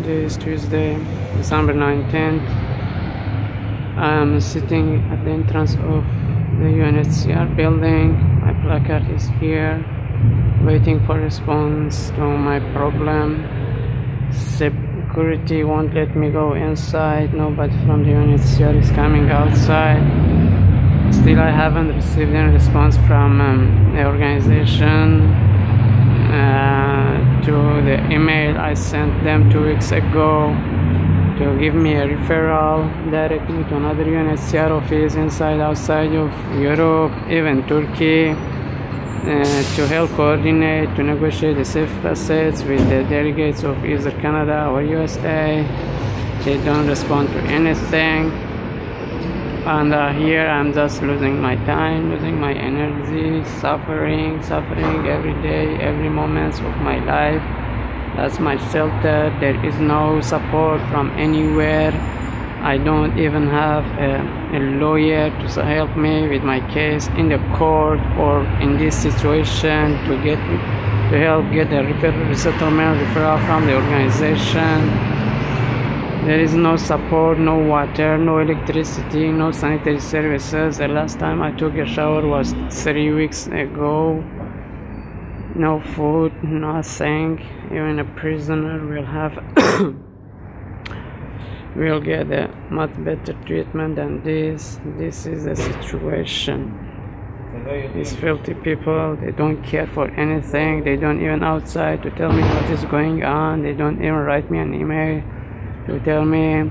Today is Tuesday, December 19th. I am sitting at the entrance of the UNHCR building. My placard is here, waiting for response to my problem. Security won't let me go inside. Nobody from the UNHCR is coming outside. Still, I haven't received any response from the organization to the email I sent them 2 weeks ago to give me a referral directly to another UNHCR office inside, outside of Europe, even Turkey, to help coordinate, to negotiate the safe passage with the delegates of either Canada or USA. They don't respond to anything. And here I'm just losing my time, losing my energy, suffering every day, every moment of my life. That's my shelter. There is no support from anywhere. I don't even have a lawyer to help me with my case in the court or in this situation to help get a resettlement referral from the organization. There is no support, no water, no electricity, no sanitary services. The last time I took a shower was 3 weeks ago. No food, nothing. Even a prisoner will get a much better treatment than this. This is the situation. These filthy people, they don't care for anything. They don't even outside to tell me what is going on. They don't even write me an email to tell me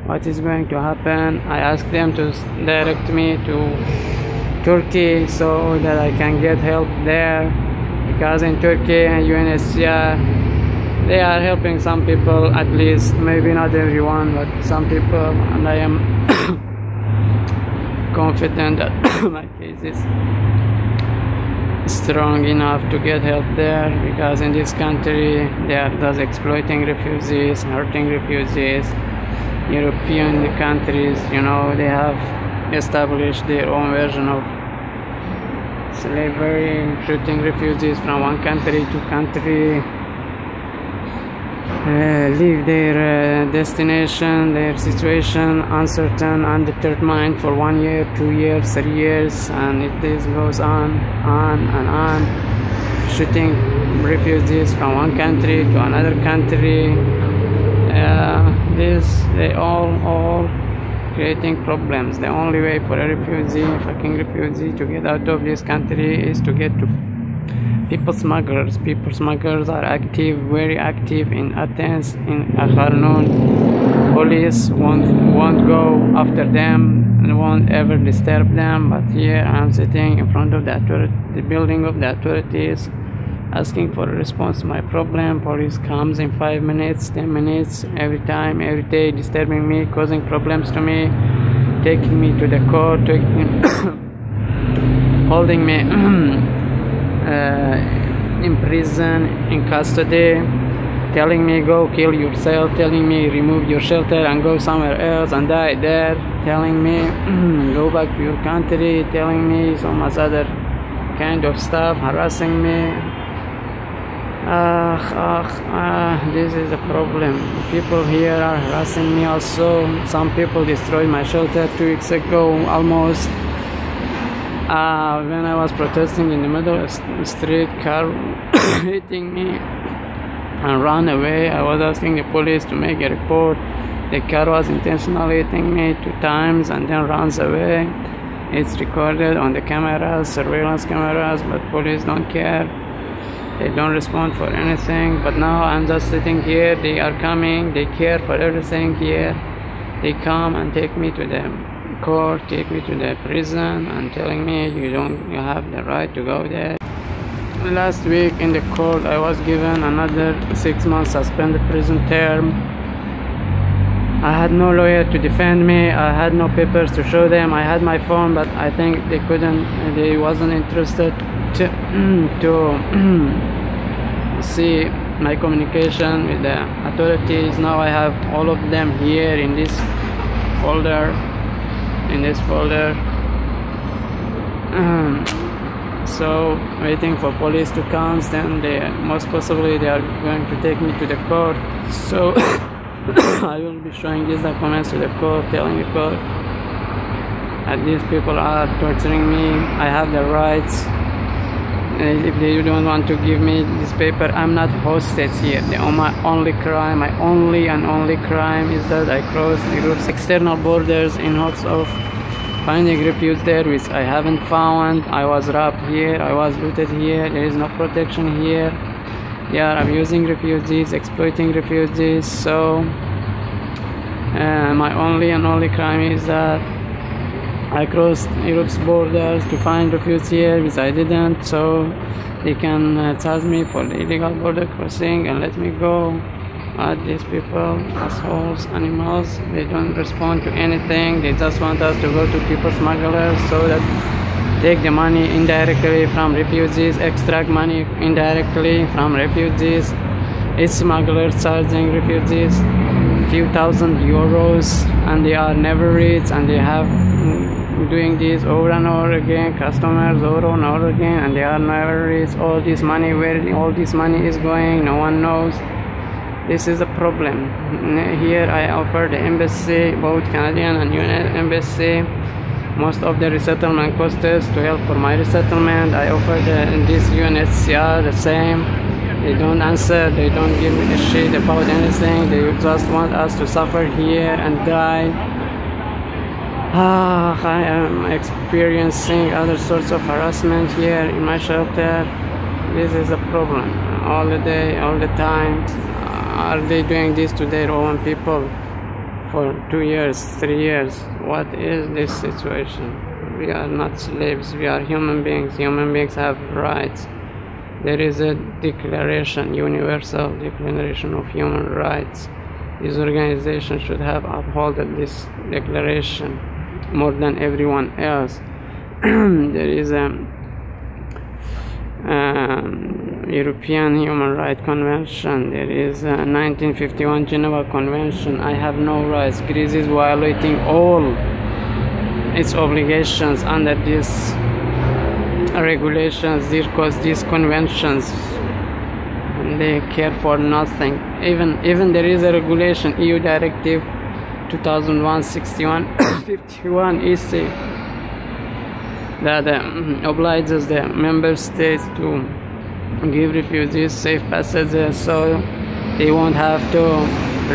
what is going to happen. I asked them to direct me to Turkey so that I can get help there, because in Turkey and UNHCR, they are helping some people, at least, maybe not everyone, but some people, and I am confident that my case is strong enough to get help there, because in this country they are just exploiting refugees, hurting refugees. European countries, they have established their own version of slavery, shooting refugees from one country to country, leave their destination, their situation uncertain, undetermined for 1 year, 2 years, 3 years, and this goes on and on, shooting refugees from one country to another country. They all creating problems. The only way for a fucking refugee to get out of this country is to get to people smugglers. People smugglers are active, very active in Athens, in Akharnon. Police won't go after them and won't ever disturb them. But here I'm sitting in front of the building of the authorities, asking for a response to my problem. Police comes in 5 minutes, 10 minutes, every time, every day, disturbing me, causing problems to me, taking me to the court, holding me in prison, in custody, telling me go kill yourself, telling me remove your shelter and go somewhere else and die there, telling me go back to your country, telling me so much other kind of stuff, harassing me. This is a problem. People here are harassing me also. Some people destroyed my shelter 2 weeks ago almost. When I was protesting in the middle of the street, car hitting me and ran away. I was asking the police to make a report. The car was intentionally hitting me 2 times and then runs away. It's recorded on the cameras, surveillance cameras, but police don't care. They don't respond for anything. But now I'm just sitting here. They are coming. They care for everything here. They come and take me to the court, take me to the prison, and telling me you have the right to go there. Last week in the court I was given another 6 months suspended prison term. I had no lawyer to defend me. I had no papers to show them. I had my phone, but I think they wasn't interested to see my communication with the authorities. Now I have all of them here in this folder. So waiting for police to come, then most possibly they are going to take me to the court. So I will be showing these documents to the court, telling the court that these people are torturing me. I have the rights. If they don't want to give me this paper, I'm not hostage here. My only crime, my only and only crime is that I crossed Europe's external borders in hopes of finding refuge there, which I haven't found. I was robbed here, I was looted here, there is no protection here. They are abusing refugees, exploiting refugees. So my only and only crime is that I crossed Europe's borders to find refuge here, which I didn't, so they can charge me for the illegal border crossing and let me go. These people, assholes, animals, they don't respond to anything. They just want us to go to people smugglers so that take the money indirectly from refugees, extract money indirectly from refugees. Each smuggler charging refugees few thousand euros, and they are never rich, and they have doing this over and over again, customers over and over again, and they are never rich. All this money, where all this money is going, no one knows. This is a problem. Here I offer the embassy, both Canadian and UN embassy, most of the resettlement costs to help for my resettlement. I offer this UNHCR the same. They don't answer, they don't give me a shit about anything. They just want us to suffer here and die. I am experiencing other sorts of harassment here in my shelter. This is a problem. All the day, all the time. Are they doing this to their own people for 2 years, 3 years? What is this situation? We are not slaves, we are human beings. Human beings have rights. There is a declaration, universal declaration of human rights. This organization should have upheld this declaration more than everyone else. There is a European Human Rights Convention. There is a 1951 Geneva Convention. I have no rights. Greece is violating all its obligations under these regulations, because these conventions, they care for nothing. Even there is a regulation, EU Directive 2001/61 51 EC, that obliges the member states to give refugees safe passages, so they won't have to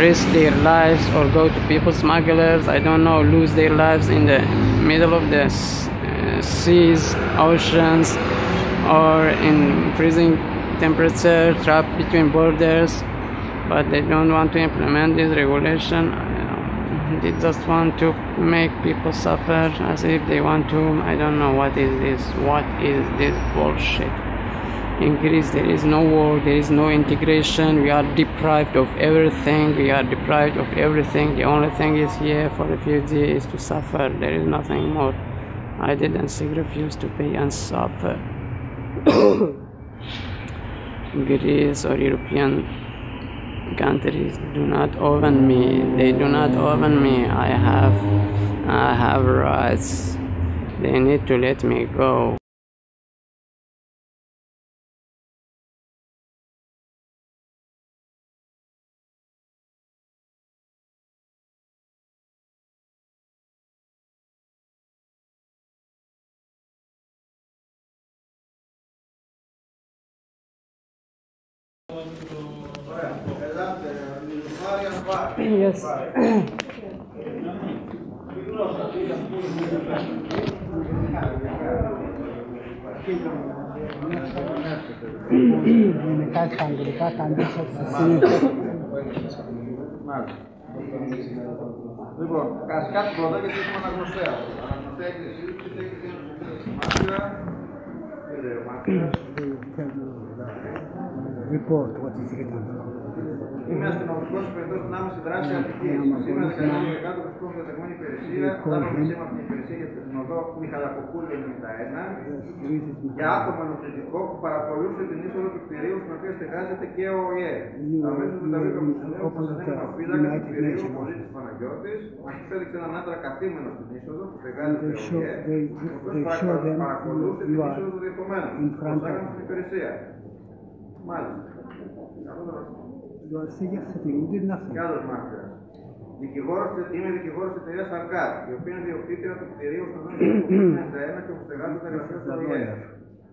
risk their lives or go to people smugglers, I don't know, lose their lives in the middle of the seas, oceans, or in freezing temperature, trapped between borders. But they don't want to implement this regulation. They just want to make people suffer as if they want to. I don't know what is this. What is this bullshit? In Greece there is no war, there is no integration. We are deprived of everything. We are deprived of everything. The only thing is here for refugees is to suffer. There is nothing more. I didn't seek refuge to pay and suffer. Greece or European countries do not own me. They do not own me. I have rights. They need to let me go. Yes. Μετά στα αγγλικά θα αντίξω Λοιπόν, κάτι πρώτα γιατί έχουμε αναγνωστέα. Αναγνωστέα και σύλληψη, τέχνη report what is written. Είμαι αστυνομικός υπηρετός στην άμεση δράση Αττικής. Σήμερα σε ένα κάτω βρισκόμαστε διαταγμένη υπηρεσία. Λάβαμε σήμα από την υπηρεσία για την οδό Μιχαλακοπούλου 91 για άτομο ενοχλητικό που παρακολούθησε την είσοδο του κτηρίου στην οποία στεγάζεται και ο ΟΗΕ. Αμέσως μετά βρήκα που συνέβη που σας έκανε ο φύλακας του κτηρίου, ο πολίτης Παναγιώτης, μας υπέδειξε έναν άντρα καθήμενο στην είσοδο που στεγάζεται ο ΟΗΕ, ο οποίος παρακολούθησε την είσοδο του διεκομένου. Προσάγαμε στην υπηρεσία. Μάλιστα. You are saying something, you did nothing. Carlos Marca. Είμαι δικηγόρος της εταιρείας Αρκάτ, η οποία είναι διοκτήτρια του κτηρίου στο νόμο του 1991 και που στεγάζεται τα γραφεία του ΟΗΕ.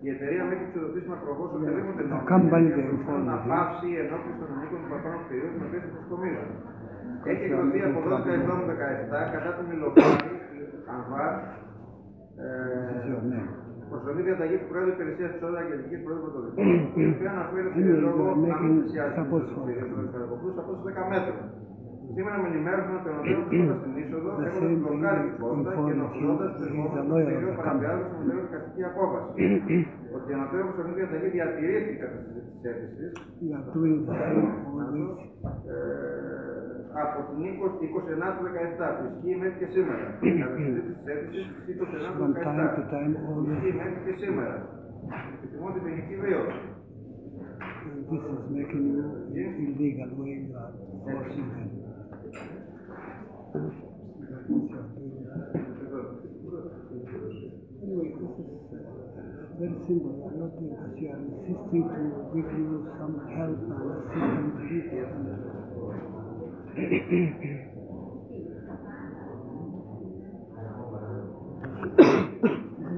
Η εταιρεία με έχει εξοδοτήσει να προβώσει οποιαδήποτε νόμιμο να πάυσει η ενόχληση των ανήκων του παραπάνω κτηρίου με θέση του κομίζων. Έχει εκδοθεί από 12/7/17 κατά την Nillufary, Anwar, προσωρινή διαταγή του Πρόεδρου Υπηρεσίας της Όδας Αγγελικής Πρόεδρου Πρωτοδικών, η οποία αναφέρει ότι είναι λόγο να μην πλησιάσει το κτηρίο του Καρακοπούλου από 10 μέτρων. Σήμερα με ενημέρωσαν ότι ο ανωτέρος βρισκόταν στην είσοδο, έχοντας μπλοκάρει την πόρτα και ενοχλώντας τους εργαζόμενους του κτηρίου παραβιάζοντας την ανωτέρω δικαστική απόφαση. Ότι η ανωτέρω προσωρινή διαταγή διατηρήθηκε κατά τη συζήτηση της αίτησης από την 29 του 17 που ισχύει μέχρι και σήμερα. Κατά τη συζήτηση της αίτησης της 29 του 17 που ισχύει μέχρι και σήμερα. Επιθυμώ την ποινική δίωξη. This is making you illegal when you are forcing them. Anyway, this is very simple. You are not doing this. You are insisting to give you some help and assistance to leave your country.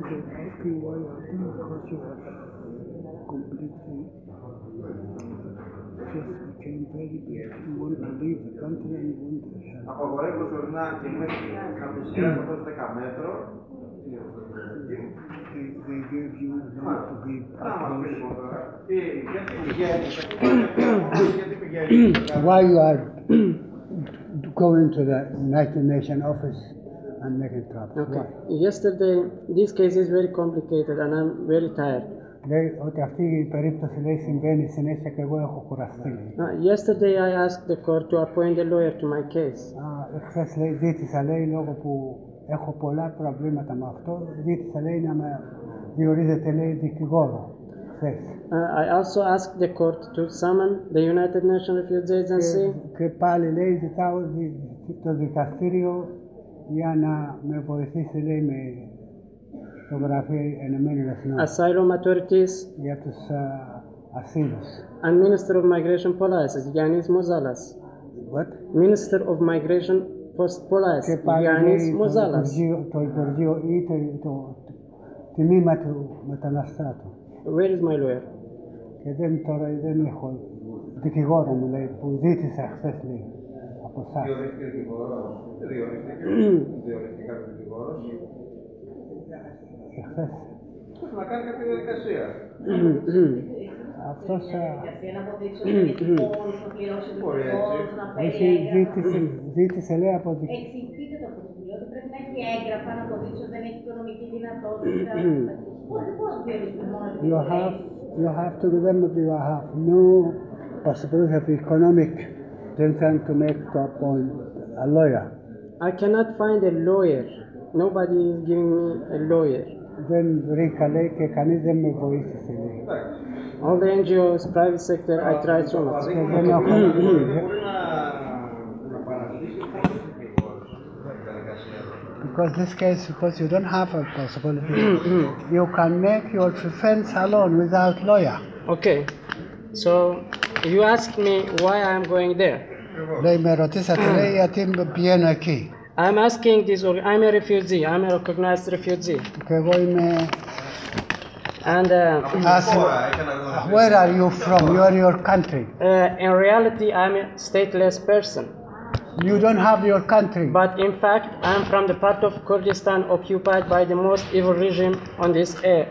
They're asking why you are doing because you are completely just became very big. You want to leave the country and you want to help. Απαγορεύει προσωρινά και μέχρι να πλησιάσει αυτό 10 μέτρο. They gave you not to be approached. Why you are going to the United Nations office and making trouble? Okay. Why? Yesterday, this case is very complicated and I'm very tired. Λέει ότι αυτή η περίπτωση λέει συμβαίνει συνέχεια και εγώ έχω κουραστεί. Yesterday I asked the court to appoint a lawyer to my case. Εχθές λέει ζήτησα λέει λόγω που έχω πολλά προβλήματα με αυτό, ζήτησα λέει να με διορίζετε λέει δικηγόρο. I also asked the court to summon the United Nations Refugee Agency. Και πάλι λέει ζητάω το δικαστήριο για να με βοηθήσει λέει με το γραφείο Ενωμένων Εθνών. Asylum authorities. Για τους ασύλους. And Minister of Migration Policies, Yannis Mozalas. What? Minister of Migration Policies, Yannis Mozalas. Το Υπουργείο ή το τμήμα του μεταναστάτου. Where is my lawyer? Και τώρα δεν έχω δικηγόρο μου λέει που ζήτησα χθες λέει από εσάς. Διορίστηκε δικηγόρος, διορίστηκε κάποιος δικηγόρος. Εχθές. Να κάνει κάποια διαδικασία. Αυτός να αποδείξει ότι είναι δικηγόρος, να πληρώσει δικηγόρος, να φέρει ζήτησε λέει από δικηγόρος. Εξηγείτε το αυτό ότι πρέπει να έχει έγγραφα να αποδείξει ότι δεν έχει οικονομική δυνατότητα. Πώς διορίζουμε μόνο You have to remember you have no possibility of economic then to make to appoint a lawyer. I cannot find a lawyer. Nobody is giving me a lawyer. Δεν βρήκα λέει και κανείς δεν με βοήθησε λέει. All the NGOs, private sector, I tried so much. Because this case, because you don't have a possibility, you can make your defense alone without lawyer. Okay, so you asked me why I am going there. Λέει με ρωτήσατε λέει γιατί πηγαίνω εκεί. I'm asking this, I'm a refugee, I'm a recognized refugee. Και εγώ είμαι. And where are you from? You are your country. In reality, I'm a stateless person. You don't have your country. But in fact, I'm from the part of Kurdistan occupied by the most evil regime on this earth.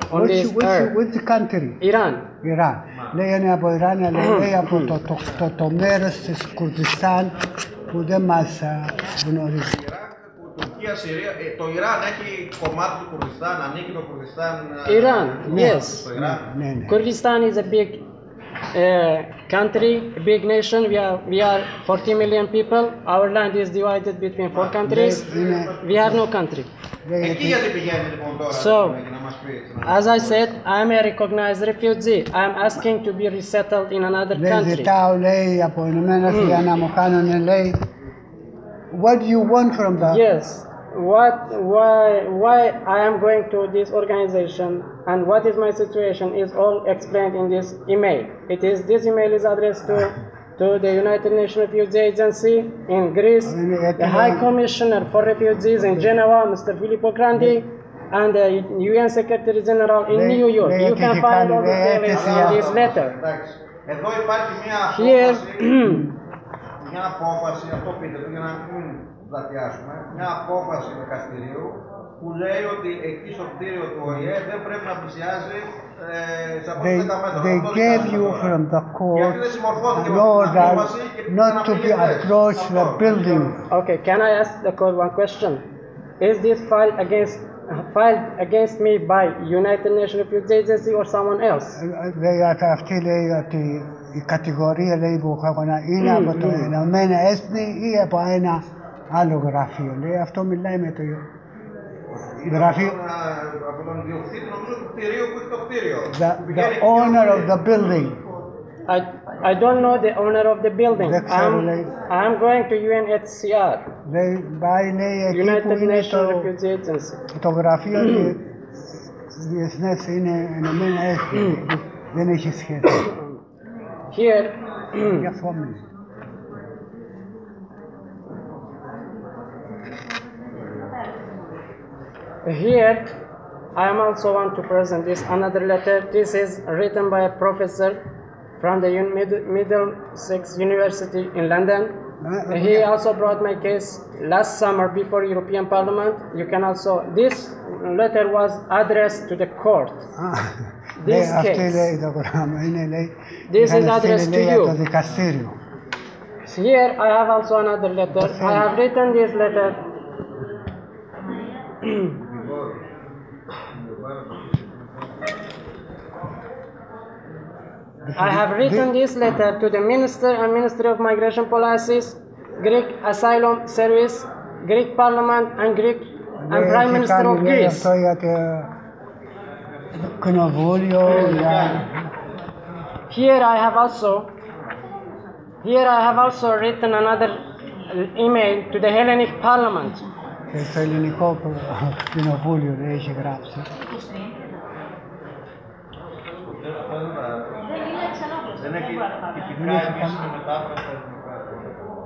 Which country? Iran. Iran. Λέει είναι από Ιράν, αλλά λέει από το μέρος της Κουρδιστάν που δεν μας γνωρίζει. Τουρκία, Συρία, το Ιράν έχει κομμάτι του Κουρδιστάν, ανήκει το Κουρδιστάν. Iran, yes. Kurdistan is a big country, a big nation. We are 40 million people. Our land is divided between 4 countries. We have no country. So, as I said, I am a recognized refugee. I am asking to be resettled in another country. What do you want from that? Yes. Why I am going to this organization and what is my situation is all explained in this email. This email is addressed to to the United Nations Refugee Agency in Greece, the High Commissioner for Refugees in Geneva, Mr. Filippo Grandi, and the UN Secretary General in New York. You can find all the details in this letter. Εδώ υπάρχει μια Here, απόφαση, αυτό πείτε για να μην πλατιάσουμε, μια απόφαση δικαστηρίου που λέει ότι εκεί στο κτίριο του ΟΗΕ δεν πρέπει να πλησιάζει σε από 10 μέτρα. They gave you from the court an order not to be approach the building. okay, can I ask the court one question? Is this filed against me by United Nations Refugee Agency or someone else? Αυτή λέει ότι η κατηγορία λέει που έχω είναι από το Ηνωμένα Έθνη ή από ένα άλλο γραφείο. Λέει αυτό μιλάει με το γραφείο. Από τον ιδιοκτήτη νομίζω του κτηρίου που έχει το κτίριο. The owner of the building. I don't know the owner of the building. I'm going to UNHCR. United Nations Refugee Agency. Το γραφείο διεθνές είναι Ηνωμένα Έθνη. Δεν έχει σχέση. Here. Here, I am also want to present this another letter. This is written by a professor from the Middlesex University in London. He also brought my case last summer before European Parliament. You can also, this letter was addressed to the court. This case. This is addressed to you. Here I have also another letter. I have written this letter. I have written this letter to the Minister and Ministry of Migration Policies, Greek Asylum Service, Greek Parliament, and Prime Minister of Greece. Here I have also written another email to the Hellenic Parliament. Στο ελληνικό κοινοβούλιο δεν έχει γράψει.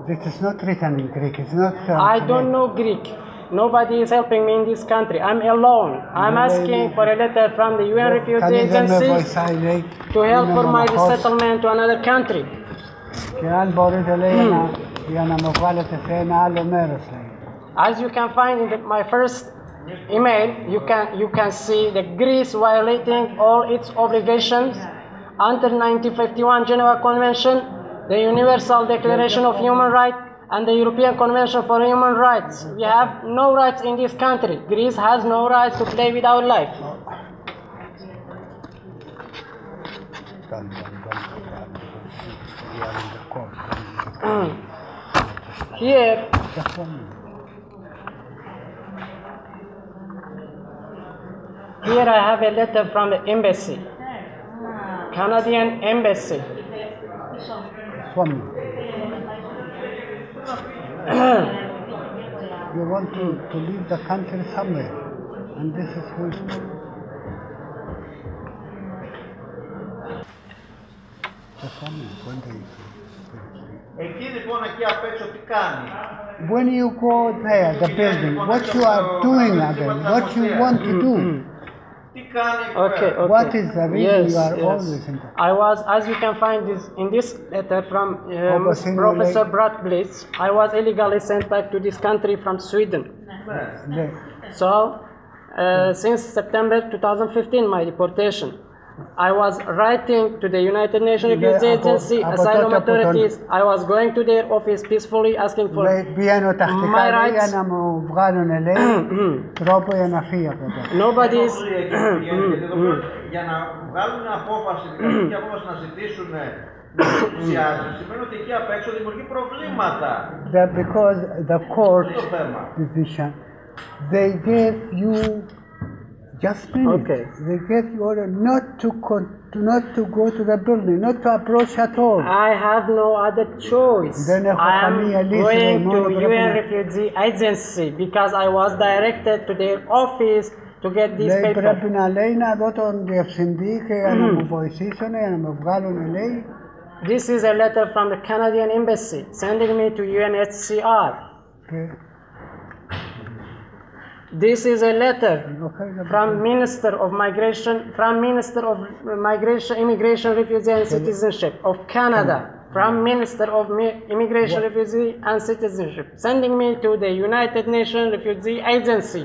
This is not written in Greek. It's not. I don't know Greek. Nobody is helping me in this country. I'm alone. I'm asking for a letter from the UN Refugee Agency to help for my resettlement to another country. Και αν μπορείτε λέει για να με βάλετε σε ένα άλλο μέρος. As you can find in my first email, you can see that Greece violating all its obligations under 1951 Geneva Convention, the Universal Declaration of Human Rights, and the European Convention for Human Rights. We have no rights in this country. Greece has no rights to play with our life. Here I have a letter from the embassy, Canadian embassy. You want to leave the country somewhere, and this is who. Εκεί λοιπόν εκεί απ' έξω τι κάνει. When you go there, the building, what you are doing again, what you want to do. Τι κάνει. Okay. What is the reason you are always in that? I was, as you can find this in this letter from Professor Brad Bliss, I was illegally sent back to this country from Sweden. So, since September 2015, my deportation. I was writing to the United Nations Refugee Agency, asylum authorities. I was going to their office peacefully asking for my rights. Nobody's. Για να βγάλουν απόφαση, δικαστική απόφαση να ζητήσουν σημαίνει ότι εκεί απ' έξω δημιουργεί προβλήματα. Because the court decision, they gave you just minutes. Okay. They gave you order not to go to the building, not to approach at all. I have no other choice. I am going to UN Refugee Agency because I was directed to their office to get these papers. Πρέπει να λέει να δω τον διευθυντή και να μου βοηθήσουν, να με βγάλουν, λέει. This is a letter from the Canadian Embassy sending me to UNHCR. Okay. This is a letter Okay. from Minister of Migration, Immigration, Refugee and Citizenship of Canada, from Minister of Immigration, Refugee and Citizenship, sending me to the United Nations Refugee Agency.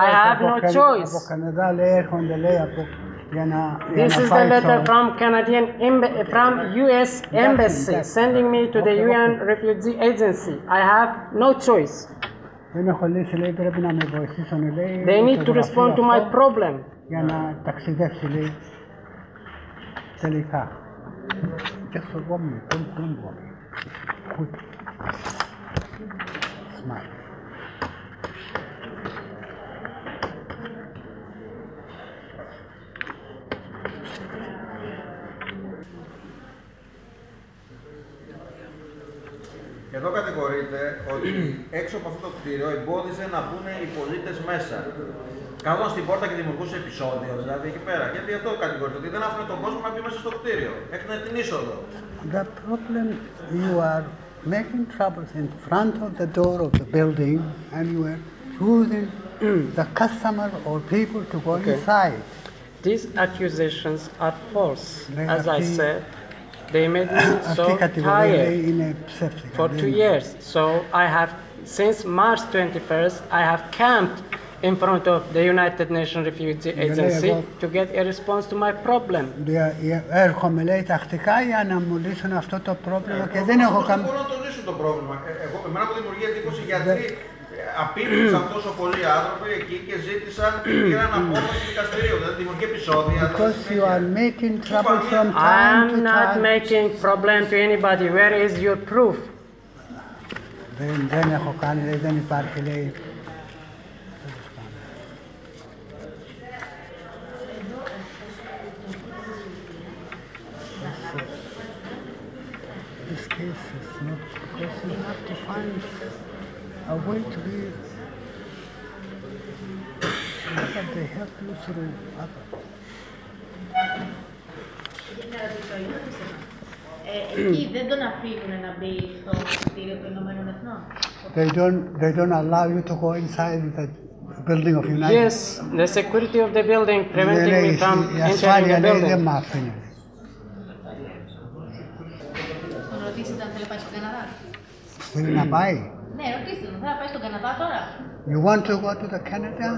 I have no choice. This is the letter from US Embassy, sending me to the UN Refugee Agency. I have no choice. They need to respond to my problem. Για να ταξιδέψει, λέει, τελικά. Just for 1 minute, don't worry. Quick. Smile. Εδώ κατηγορείται ότι έξω από αυτό το κτίριο εμπόδιζε να μπουν οι πολίτες μέσα. Καθόταν στην πόρτα και δημιουργούσε επεισόδιο, δηλαδή εκεί πέρα. Γιατί αυτό κατηγορείται, ότι δεν άφηνε τον κόσμο να μπει μέσα στο κτίριο. Έκρινε την είσοδο. The problem, you are making troubles in front of the door of the building and you are choosing the customer or people to go inside. These accusations are false. As I said, they made me so tired for 2 years. So I have, since March 21st, I have camped in front of the United Nations Refugee Agency to get a response to my problem. Έρχομαι, λέει, τακτικά για να μου λύσουν αυτό το πρόβλημα και δεν έχω καμία... Δεν μπορώ να το λύσουν το πρόβλημα. Εμένα μου δημιουργεί εντύπωση γιατί απήντησαν τόσο πολλοί άνθρωποι εκεί και ζήτησαν πήραν απόφαση δικαστηρίου. Δηλαδή δημιουργεί επεισόδια. Because you are making trouble from time to time. I am not making problem to anybody. Where is your proof? Δεν έχω κάνει, λέει, δεν υπάρχει, λέει. This case is not, because you have to find a way to be, that they help you through other. Εκεί δεν τον αφήνουν να μπει στο κτίριο των Ηνωμένων Εθνών. They don't allow you to go inside the building of United. Yes, the security of the building preventing me from entering the building. Δεν μ' αφήνουν. Ρωτήσετε αν θέλει να πάει στον Καναδά. Θέλει να πάει. Ναι, ρωτήστε τον. Θέλει να πάει στον Καναδά τώρα. You want to go to the Canada?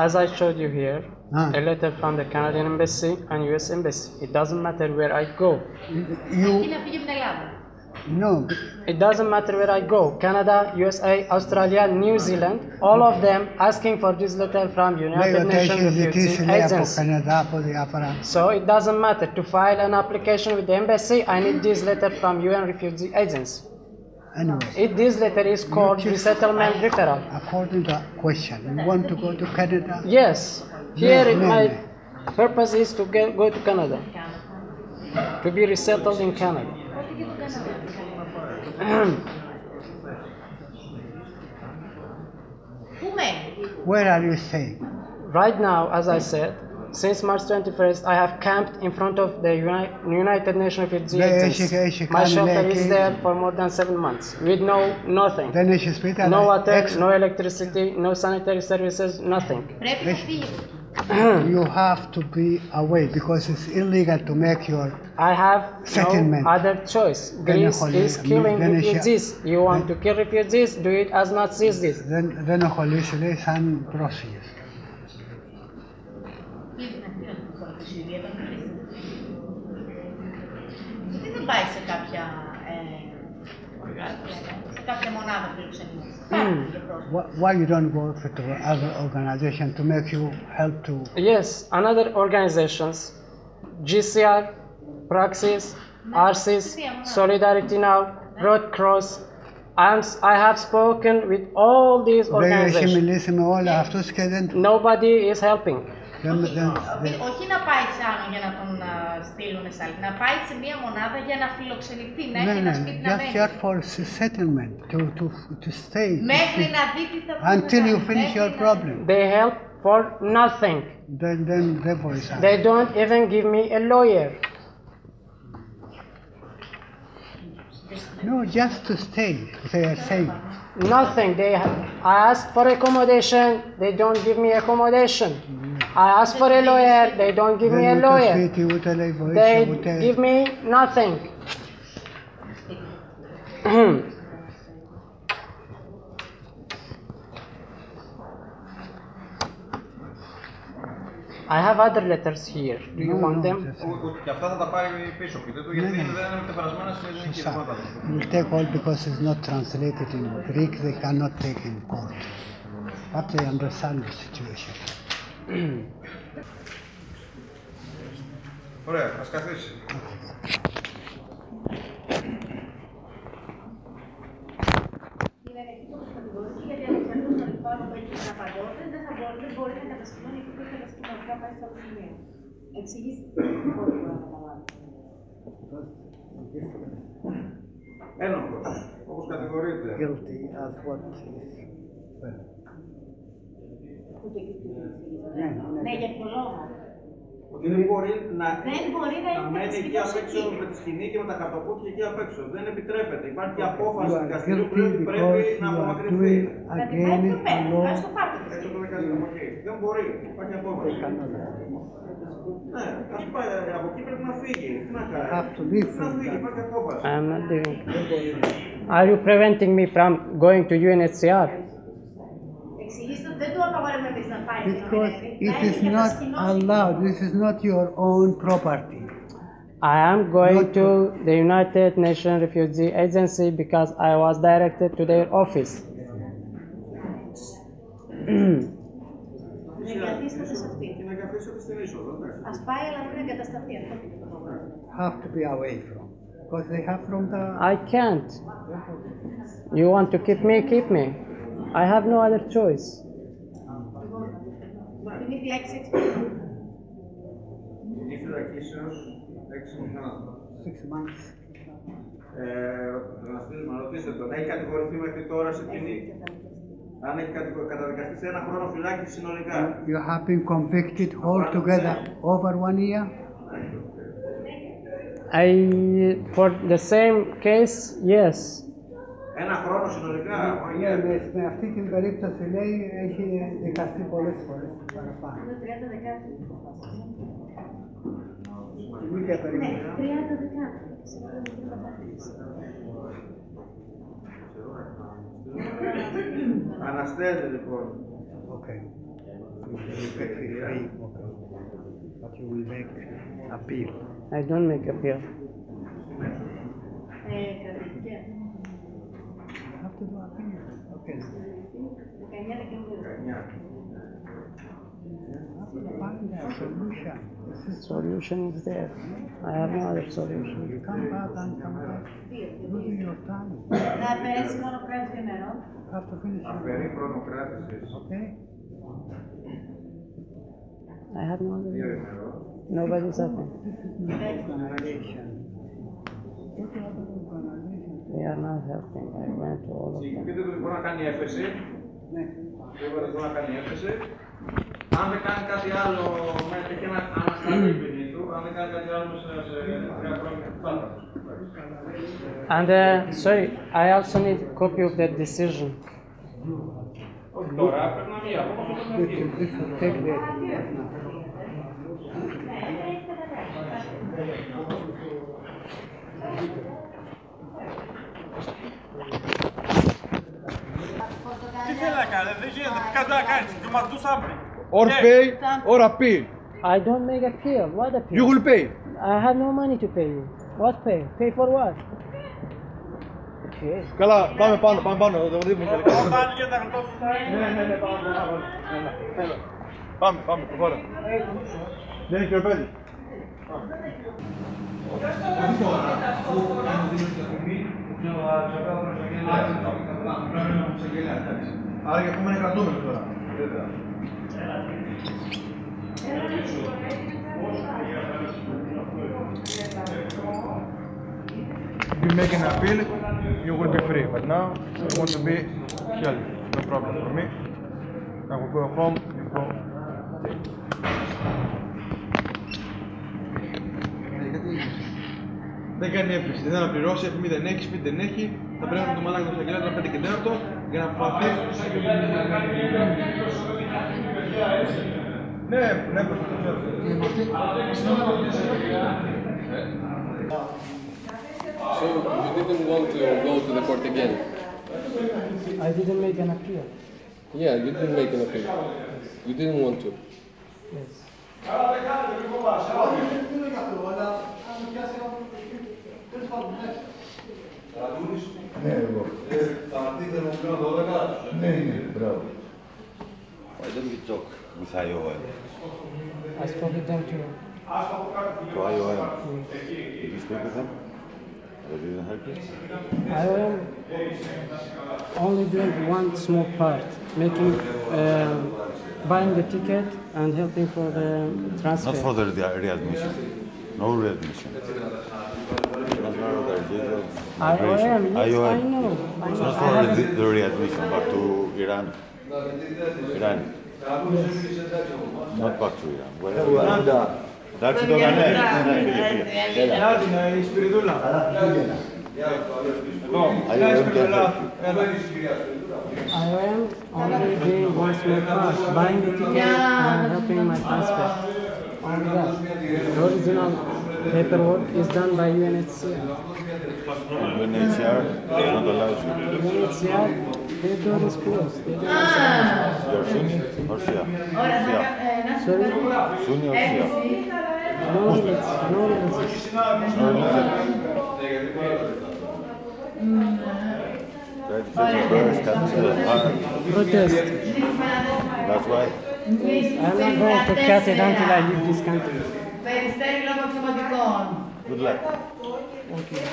As I showed you here, a letter from the Canadian Embassy and US Embassy. It doesn't matter where I go. Εκεί να φύγει από την Ελλάδα. No. It doesn't matter where I go. Canada, USA, Australia, New Zealand, all of them asking for this letter from United Nations Refugee Agency. So it doesn't matter. To file an application with the embassy, I need this letter from UN Refugee Agency. Anyway, This letter is called resettlement referral. According to the question, you want to go to Canada? Yes. Here my purpose is to go to Canada. To be resettled in Canada. Where are you staying? Right now, as I said, since March 21st, I have camped in front of the United Nations Refugee Agency. My shelter is there for more than 7 months, with nothing. No water, no electricity, no sanitary services, nothing. You have to be away because it's illegal to make your I have settlement. No other choice. Greece is killing refugees. You want to kill refugees? Do it as Nazis did. Δεν έχω λύση, λέει, σαν πρόσφυγες. Γιατί δεν πάει σε κάποια μονάδα φιλοξενίας. Why you don't go to other organization to make you help to? Yes, another organizations, GCR, Praxis, RCS, Solidarity Now, Red Cross. I have spoken with all these organizations. Nobody is helping. Όχι να πάει σε άλλο για να τον στείλουν σε άλλη, να πάει σε μια μονάδα για να φιλοξενηθεί, να έχει ένα σπίτι να μένει. Just here for settlement, to stay. Μέχρι να δει τι θα πει. Until you finish your problem. They help for nothing. Then they voice out. They don't even give me a lawyer. No, just to stay. They are saying. Nothing. I asked for accommodation. They don't give me accommodation. I asked for a lawyer. They don't give me a lawyer. They give me nothing. I have other letters here. Do you want them? Και αυτά θα τα πάρει πίσω, πείτε του, γιατί δεν είναι μεταφρασμένα σε ελληνική γραμμάτα. We'll take all because it's not translated in Greek. They cannot take in court. But they understand the situation. Ωραία, ας καθίσει. Γιατί ανεξαρτήτως των λοιπόν που έχει αναπαντώντες, δεν μπορεί να κατασκευώνει και πιο κατασκευαστικά πάει στο άλλο σημείο. Εξηγήστε πώς μπορεί να καταλάβει. Ένοχος, όπως κατηγορείται. Guilty as what is. Ναι, για ποιο λόγο. Ότι δεν μπορεί να μένει εκεί απ' έξω με τη σκηνή και με τα χαρτοπούτια εκεί απ' έξω. Δεν επιτρέπεται. Υπάρχει απόφαση του δικαστηρίου που πρέπει να απομακρυνθεί. Έτσι το δικαστήριο. Δεν μπορεί. Υπάρχει απόφαση. Ναι, ας πάει από εκεί πρέπει να φύγει. Τι να κάνει. Να φύγει, υπάρχει απόφαση. I'm not doing. Are you preventing me from going to UNHCR? Because it is not allowed. This is not your own property. I am going to the United Nations Refugee Agency because I was directed to their office. Have to be away from. Because they have from the... I can't. You want to keep me, keep me. I have no other choice. Την λέξη 6 months. Να ρωτήσετε τον, έχει κατηγορηθεί μέχρι τώρα σε ποινή? Αν έχει καταδικαστεί σε 1 χρόνο φυλάκιση συνολικά. You have been convicted altogether over 1 year? For the same case, yes. 1 χρόνο συνολικά. Με αυτή την περίπτωση λέει έχει δικαστεί πολλές φορές παραπάνω. Είναι 30 δεκάτες. Ναι, 30 δεκάτες. Αναστέλνει λοιπόν. Okay. You get free. But you will make appeal. I don't make appeal. Have to do appeal. Okay. Find a solution. Solution is there. I have no other solution. You come back and come back. Losing your time. Να αφαιρέσει μόνο κράτηση νερό. Have to finish. Αφαιρεί χρόνο κράτησης. Okay. I have no other. Nobody's helping. They are not helping. I went to all of them. Πείτε του μπορεί να κάνει έφεση. Ναι. Μπορεί να κάνει έφεση. Αν δεν κάνει κάτι άλλο, έχει ένα ανασταλεί ποινή του. Αν δεν κάνει κάτι άλλο, σε 3 χρόνια πάντα. And sorry, I also need a copy of that decision. Όχι τώρα, πρέπει να βγει. Τι θέλει να κάνει, δεν γίνεται, κάτι να κάνεις, you must do something. Or pay or appeal. I don't make appeal. What appeal? You will pay. I have no money to pay you. What pay? Pay for what? Okay. Καλά, πάμε πάνω, το δείχνουμε τελικά. Πάνε και τα γλώσσες. Ναι, πάμε. Πάμε, προχώρα. Δεν έχει κερπέδι. Όχι τώρα, αφού κάνω δήλωση για τιμή, και ο Τζαπέδρος πρέπει να μου εξαγγελέα, εντάξει. Άρα για πούμε είναι κρατούμενο τώρα. If you make an appeal, you will be free. But now, you want to be held. No problem for me. I will go home, you go. δεν κάνει έφεση, δεν θα πληρώσει, εφημή δεν έχει, σπίτι δεν έχει, θα πρέπει να το μαλάκι στο αγγελέα, τώρα 5 και 4 για να αποφαθεί. Ναι, προσπαθώ. So you didn't want to go to the court again? I didn't make an appeal. Yeah, you didn't make an appeal. You didn't want to. Yes. Ναι, εγώ. Ναι, μπράβο. Why don't we talk with IOM? I spoke with them too. To IOM? Did you speak with them? They didn't help you? I am only doing one small part, making, buying the ticket and helping for the transfer. Not for the readmission. No readmission. IOM, yes, IOM. I know. It's not for the readmission, but to Iran. Iran. Yes. Not back to Iran. Wherever. Εντάξει το κανένα. Έλα, η Σπυριδούλα. I am only doing one small part, buying the ticket and helping my transfer. Only that. The original paperwork is done by UNHCR. UNHCR does not allow you. UNHCR, their door is closed. They don't accept. You're Sunni or Shia? Sorry? Sunni or Shia? No religion. No religion. No religion. Try to take your birth, cut Protest. That's why. I'm not going to cut it until I leave this country. Good luck. Okay.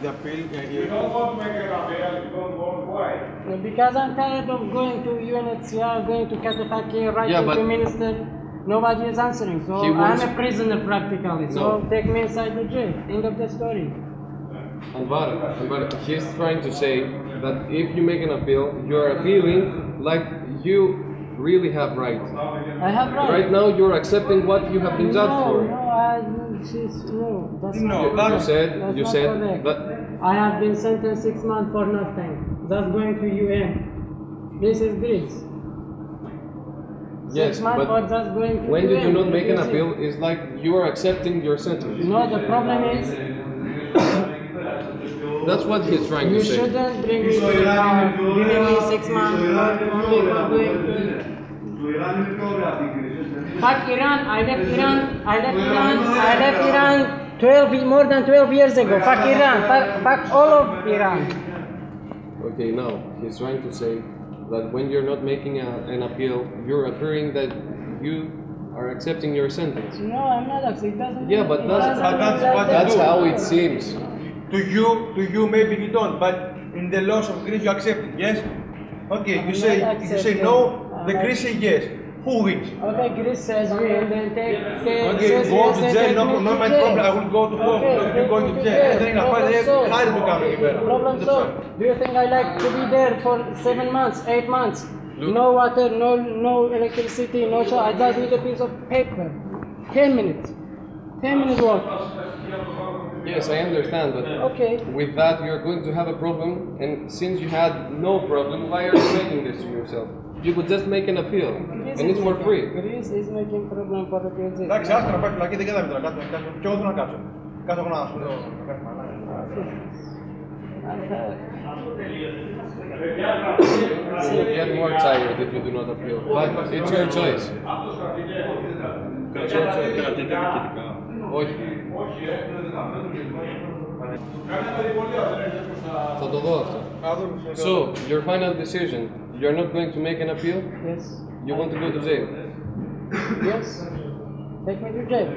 The appeal, Because I'm tired of going to UNHCR, going to Katafaki, writing but to minister. Nobody is answering. So I'm a prisoner practically. So take me inside the jail. End of the story. Anwar, he's trying to say that if you make an appeal, you're appealing like you really have right. I have right. Right now, you're accepting what you have been judged for. That's not You said correct. that. I have been sentenced 6 months for nothing. That's going to UN. This is Greece. Yes, 6 months but for just going to when UN. you do not make an appeal, it's like you are accepting your sentence. No, the problem is That's what he's trying to you say. shouldn't bring me to giving me 6 months only for doing. Fuck Iran, I left Iran more than 12 years ago. Fuck Iran, fuck all of Iran. Okay, now he's trying to say that when you're not making an appeal, you're appearing that you are accepting your sentence. No, I'm not accepting. Yeah, but that's how it seems. To you maybe you don't, but in the laws of Greece you accept it, yes? Okay, you say no, the Greece say yes. Who wins? Okay, Greece says win, then take Okay, go to jail, no my problem, I will go to home, you go to jail. Δεν είναι αφού χάρη του κάνουμε εκεί πέρα. Problem solved. Do you think I like to be there for 7 months, 8 months? No water, no electricity, no show. I just need a piece of paper. 10 minutes. 10 minutes work. Yes, I understand, but with that you're going to have a problem, and since you had no problem, why are you making this to yourself? You could just make an appeal, and it's for free. Greece is making problem for the refugees. Εντάξει, άστα να πάει φυλακή, δεν κάθομαι τώρα, κάτσω. Και εγώ θέλω να κάτσω. Κάτσω εγώ να σου λέω. You'll get more tired if you do not appeal, but it's your choice. Όχι. Θα το δω αυτό. So, your final decision, you're not going to make an appeal? Yes. You want to go to jail? Yes. Take me to jail.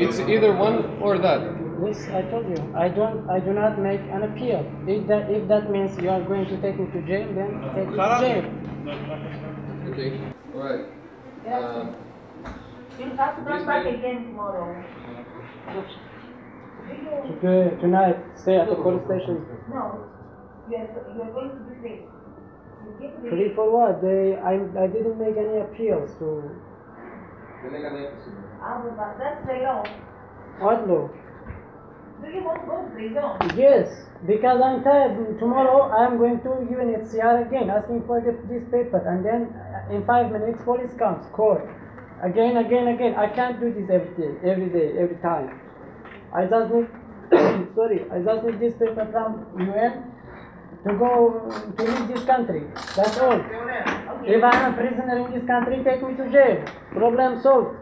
It's either one or that. Yes, I told you. I do not make an appeal. If that means you are going to take me to jail, then take me to jail. Okay. Alright. You'll have to come back again tomorrow. Tonight, stay at the police station. No, you are going to be free. Free for what? I didn't make any appeals to. But that's the law. What law? Do you want to go to prison? Yes, because I'm tired. Tomorrow I'm going to UNHCR again, asking for this paper, and then in 5 minutes police comes, call. Again. I can't do this every day, every time. I just need, I just need this paper from UN to go to leave this country. That's all. If I'm a prisoner in this country, take me to jail. Problem solved.